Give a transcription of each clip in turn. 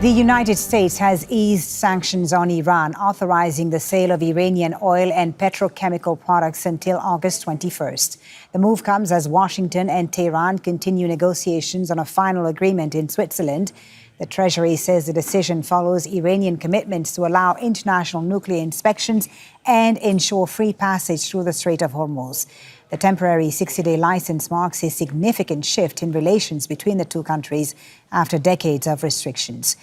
The United States has eased sanctions on Iran, authorizing the sale of Iranian oil and petrochemical products until August 21st. The move comes as Washington and Tehran continue negotiations on a final agreement in Switzerland. The Treasury says the decision follows Iranian commitments to allow international nuclear inspections and ensure free passage through the Strait of Hormuz. The temporary 60-day license marks a significant shift in relations between the two countries after decades of restrictions.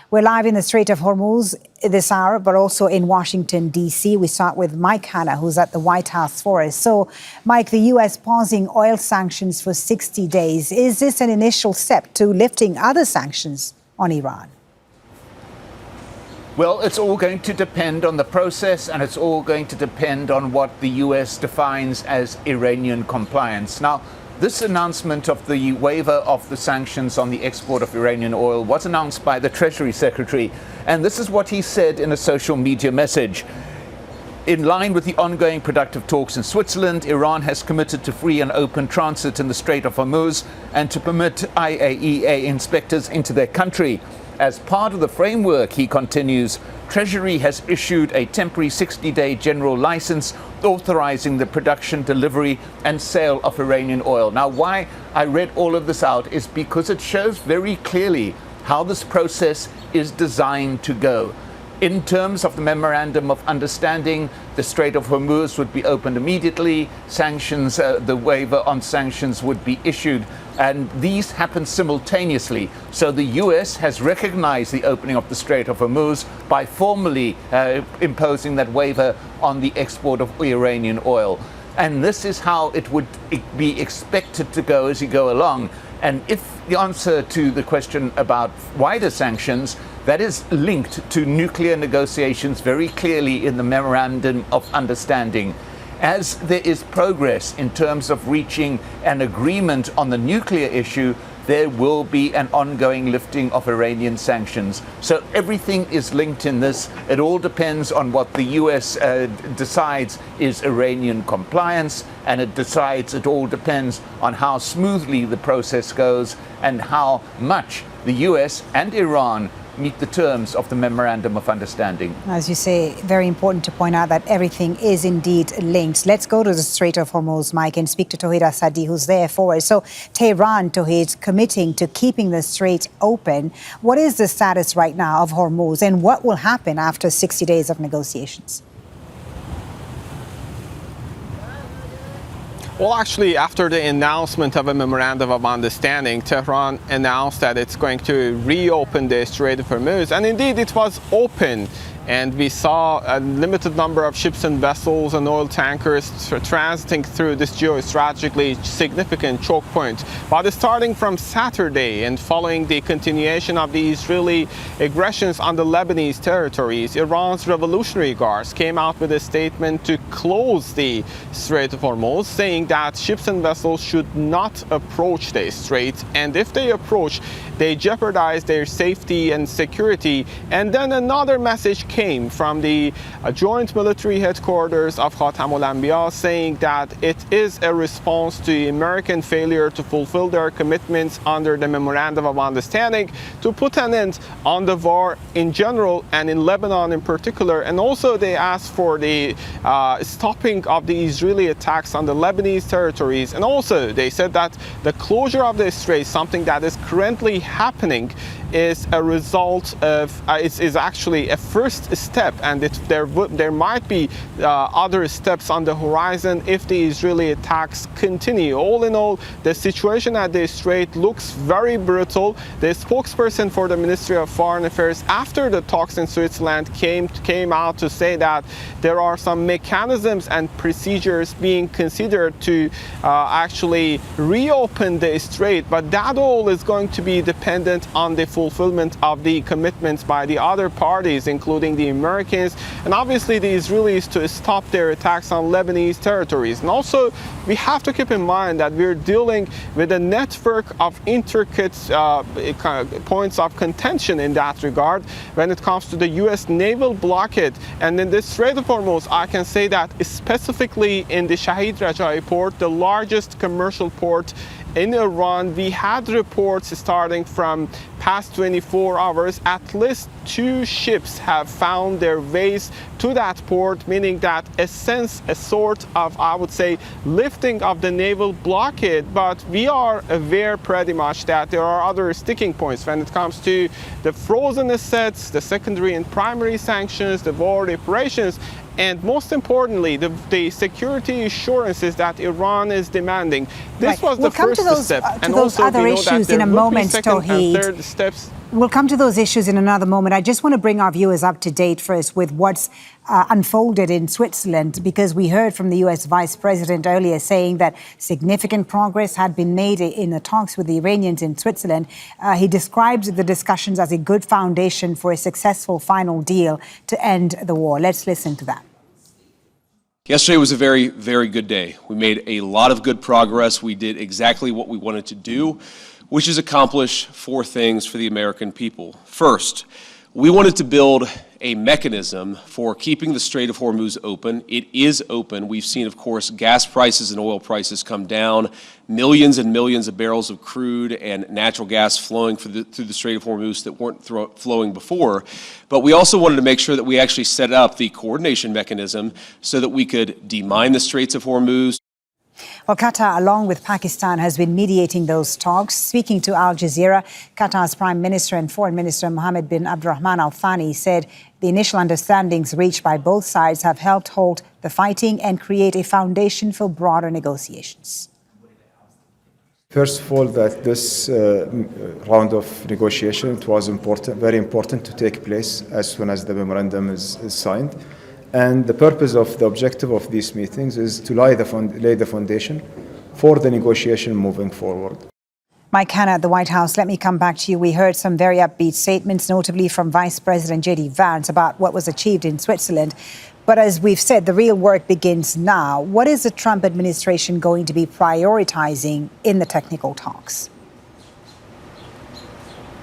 We're live in the Strait of Hormuz this hour, but also in Washington, D.C. We start with Mike Hanna, who's at the White House for us. So, Mike, the U.S. pausing oil sanctions for 60 days. Is this an initial step to lifting other sanctions on Iran? Well, it's all going to depend on the process, and it's all going to depend on what the U.S. defines as Iranian compliance. Now, this announcement of the waiver of the sanctions on the export of Iranian oil was announced by the Treasury Secretary, and this is what he said in a social media message. In line with the ongoing productive talks in Switzerland, Iran has committed to free and open transit in the Strait of Hormuz and to permit IAEA inspectors into their country. As part of the framework, he continues, Treasury has issued a temporary 60-day general license authorizing the production, delivery and sale of Iranian oil. Now, why I read all of this out is because it shows very clearly how this process is designed to go. In terms of the Memorandum of Understanding, the Strait of Hormuz would be opened immediately. Sanctions, the waiver on sanctions would be issued. And these happen simultaneously. So the U.S. has recognized the opening of the Strait of Hormuz by formally imposing that waiver on the export of Iranian oil. And this is how it would be expected to go as you go along. And if the answer to the question about wider sanctions, that is linked to nuclear negotiations very clearly in the Memorandum of Understanding. As there is progress in terms of reaching an agreement on the nuclear issue, there will be an ongoing lifting of Iranian sanctions. So everything is linked in this. It all depends on what the U.S. decides is Iranian compliance, and it all depends on how smoothly the process goes and how much the U.S. and Iran meet the terms of the Memorandum of Understanding. As you say, very important to point out that everything is indeed linked. Let's go to the Strait of Hormuz, Mike, and speak to Tohid Asadi, who's there for us. So Tehran, Tohid, committing to keeping the strait open. What is the status right now of Hormuz, and what will happen after 60 days of negotiations? Well, actually, after the announcement of a Memorandum of Understanding, Tehran announced that it's going to reopen the Strait of Hormuz. And indeed, it was open. And we saw a limited number of ships and vessels and oil tankers transiting through this geostrategically significant choke point. But starting from Saturday and following the continuation of the Israeli aggressions on the Lebanese territories, Iran's Revolutionary Guards came out with a statement to close the Strait of Hormuz, saying that ships and vessels should not approach the strait. And if they approach, they jeopardize their safety and security. And then another message came from the joint military headquarters of Khatamul Anbiya, saying that it is a response to American failure to fulfill their commitments under the Memorandum of Understanding to put an end on the war in general and in Lebanon in particular. And also they asked for the stopping of the Israeli attacks on the Lebanese territories. And also they said that the closure of the strait, something that is currently happening, is a result of, is actually a first step, and there might be other steps on the horizon if the Israeli attacks continue. All in all, the situation at the strait looks very brutal. The spokesperson for the Ministry of Foreign Affairs after the talks in Switzerland came out to say that there are some mechanisms and procedures being considered to actually reopen the strait, but that all is going to be dependent on the fulfillment of the commitments by the other parties, including the Americans and obviously the Israelis, to stop their attacks on Lebanese territories. And also, we have to keep in mind that we're dealing with a network of intricate points of contention in that regard when it comes to the U.S. naval blockade. And in the Strait of Hormuz, I can say that specifically in the Shahid Raja'i port, the largest commercial port in Iran, we had reports starting from past 24 hours, at least 2 ships have found their ways to that port, meaning that a sort of, I would say, lifting of the naval blockade. But we are aware pretty much that there are other sticking points when it comes to the frozen assets, the secondary and primary sanctions, the war reparations, and most importantly, the security assurances that Iran is demanding. This was the first step. And also other issues in a moment, Tohid. We'll come to those issues in another moment. I just want to bring our viewers up to date first with what's unfolded in Switzerland, because we heard from the U.S. Vice President earlier saying that significant progress had been made in the talks with the Iranians in Switzerland. He described the discussions as a good foundation for a successful final deal to end the war. Let's listen to that. Yesterday was a very, very good day. We made a lot of good progress. We did exactly what we wanted to do, which is accomplish 4 things for the American people. First, we wanted to build a mechanism for keeping the Strait of Hormuz open. It is open. We've seen, of course, gas prices and oil prices come down, millions and millions of barrels of crude and natural gas flowing through the Strait of Hormuz that weren't flowing before. But we also wanted to make sure that we actually set up the coordination mechanism so that we could demine the Straits of Hormuz. Well, Qatar, along with Pakistan, has been mediating those talks. Speaking to Al Jazeera, Qatar's Prime Minister and Foreign Minister Mohammed bin Abdulrahman Al Thani said the initial understandings reached by both sides have helped halt the fighting and create a foundation for broader negotiations. First of all, that this round of negotiation, it was important, very important to take place as soon as the memorandum is signed. And the purpose of the objective of these meetings is to lay the foundation for the negotiation moving forward. Mike Hanna at the White House, let me come back to you. We heard some very upbeat statements, notably from Vice President J.D. Vance, about what was achieved in Switzerland. But as we've said, the real work begins now. What is the Trump administration going to be prioritizing in the technical talks?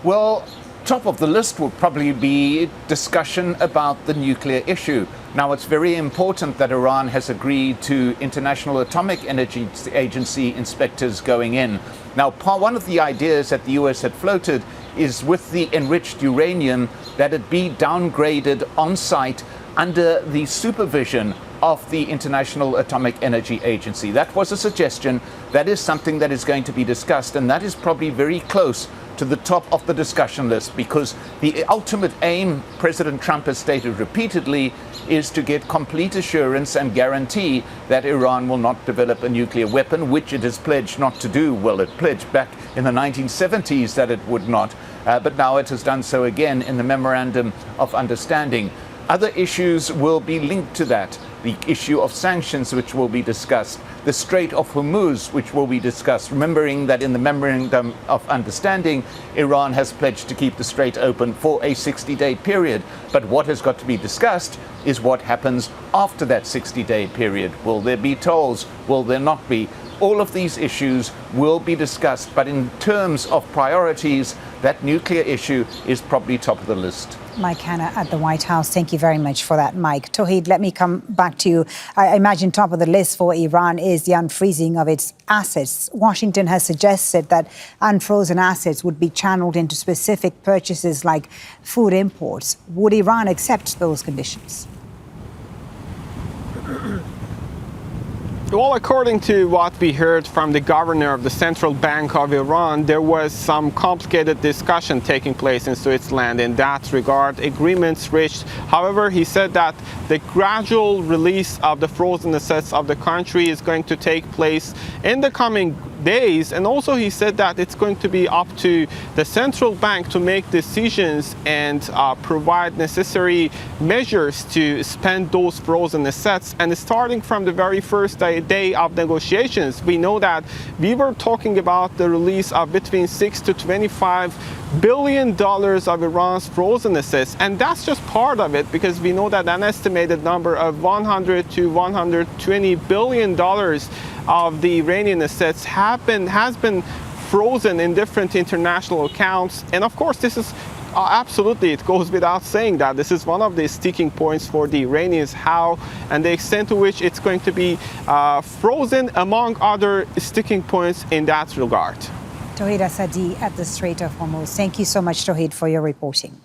Well, top of the list will probably be discussion about the nuclear issue. Now, it's very important that Iran has agreed to International Atomic Energy Agency inspectors going in. Now, one of the ideas that the US had floated is with the enriched uranium that it be downgraded on site under the supervision of the International Atomic Energy Agency. That was a suggestion. That is something that is going to be discussed, and that is probably very close to the top of the discussion list, because the ultimate aim, President Trump has stated repeatedly, is to get complete assurance and guarantee that Iran will not develop a nuclear weapon, which it has pledged not to do. Well, it pledged back in the 1970s that it would not, but now it has done so again in the Memorandum of Understanding. Other issues will be linked to that. The issue of sanctions, which will be discussed. The Strait of Hormuz, which will be discussed. Remembering that in the Memorandum of Understanding, Iran has pledged to keep the strait open for a 60-day period. But what has got to be discussed is what happens after that 60-day period. Will there be tolls? Will there not be? All of these issues will be discussed. But in terms of priorities, that nuclear issue is probably top of the list. Mike Hanna at the White House. Thank you very much for that, Mike. Tohid, let me come back to you. I imagine top of the list for Iran is the unfreezing of its assets. Washington has suggested that unfrozen assets would be channeled into specific purchases like food imports. Would Iran accept those conditions? Well, according to what we heard from the governor of the Central Bank of Iran, there was some complicated discussion taking place in Switzerland in that regard, agreements reached. However, he said that the gradual release of the frozen assets of the country is going to take place in the coming days. And also he said that it's going to be up to the central bank to make decisions and provide necessary measures to spend those frozen assets. And starting from the very first day of negotiations, we know that we were talking about the release of between $6 to $25 billion of Iran's frozen assets. And that's just part of it, because we know that an estimated number of 100 to 120 billion dollars of the Iranian assets has been frozen in different international accounts. And of course, this is Absolutely. It goes without saying that this is one of the sticking points for the Iranians, how and the extent to which it's going to be frozen, among other sticking points in that regard. Tohid Asadi at the Strait of Hormuz. Thank you so much, Tohid, for your reporting.